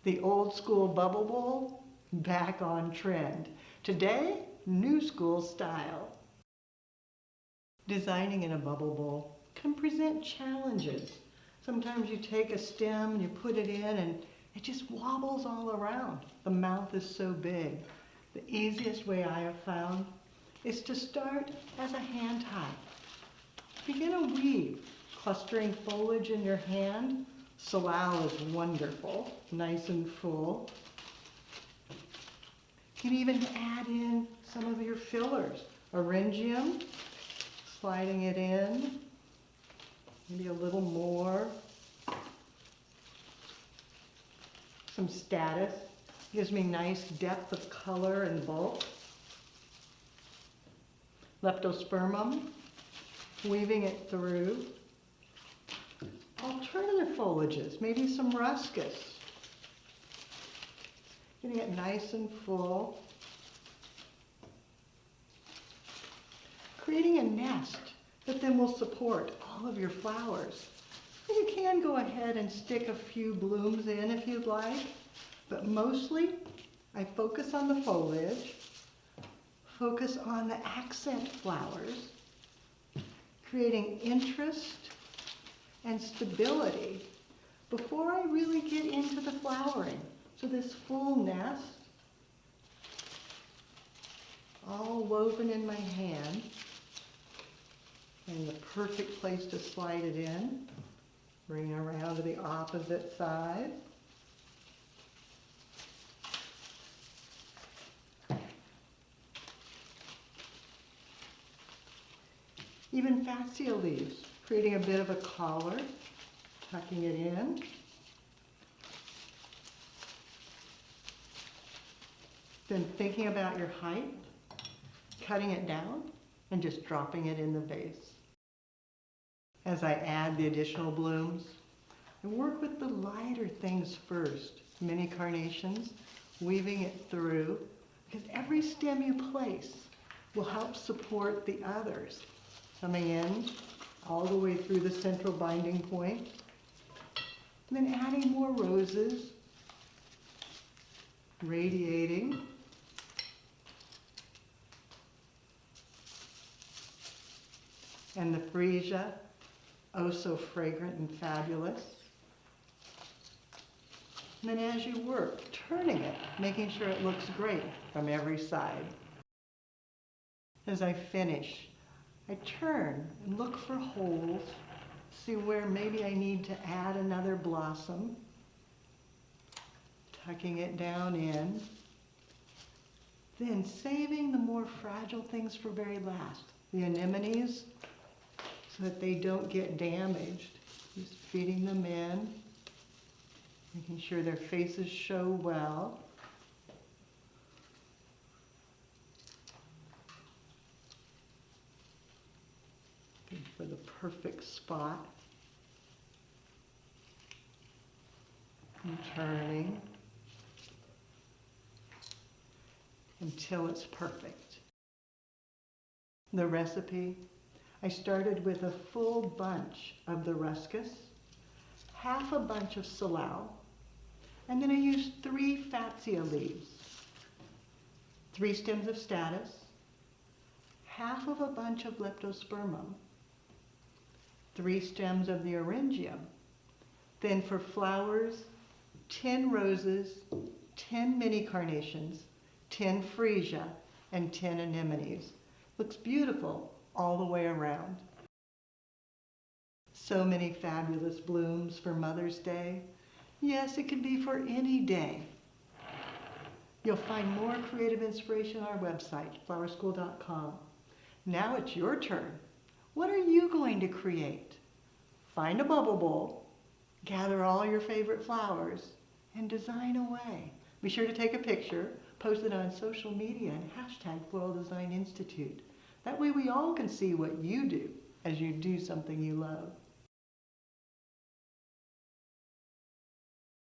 The old school bubble bowl, back on trend. Today, new school style. Designing in a bubble bowl can present challenges. Sometimes you take a stem and you put it in and it just wobbles all around. The mouth is so big. The easiest way I have found is to start as a hand tie. Begin a weave, clustering foliage in your hand. Salal is wonderful, nice and full. You can even add in some of your fillers. Orangium, sliding it in, maybe a little more. Some status, gives me nice depth of color and bulk. Leptospermum, weaving it through. Alternative foliages, maybe some ruscus. Getting it nice and full. Creating a nest that then will support all of your flowers. You can go ahead and stick a few blooms in if you'd like, but mostly I focus on the foliage, focus on the accent flowers, creating interest and stability before I really get into the flowering. So this full nest, all woven in my hand, and the perfect place to slide it in. Bring it around to the opposite side. Even fatsia leaves, creating a bit of a collar, tucking it in. Then thinking about your height, cutting it down and just dropping it in the vase. As I add the additional blooms, I work with the lighter things first. Mini carnations, weaving it through, because every stem you place will help support the others. Coming in all the way through the central binding point, and then adding more roses, radiating. And the freesia, oh so fragrant and fabulous. And then as you work, turning it, making sure it looks great from every side. As I finish, I turn and look for holes, see where maybe I need to add another blossom, tucking it down in, then saving the more fragile things for very last. The anemones, so that they don't get damaged. Just feeding them in, making sure their faces show well. Looking for the perfect spot. And turning until it's perfect. The recipe, I started with a full bunch of the ruscus, half a bunch of salal, and then I used 3 fatsia leaves, 3 stems of status, half of a bunch of leptospermum, 3 stems of the orangium. Then for flowers, 10 roses, 10 mini carnations, 10 freesia, and 10 anemones. Looks beautiful all the way around. So many fabulous blooms for Mother's Day. Yes, it can be for any day. You'll find more creative inspiration on our website, flowerschool.com. Now it's your turn. What are you going to create? Find a bubble bowl, gather all your favorite flowers, and design away. Be sure to take a picture, post it on social media, and hashtag Floral Design Institute. That way we all can see what you do as you do something you love.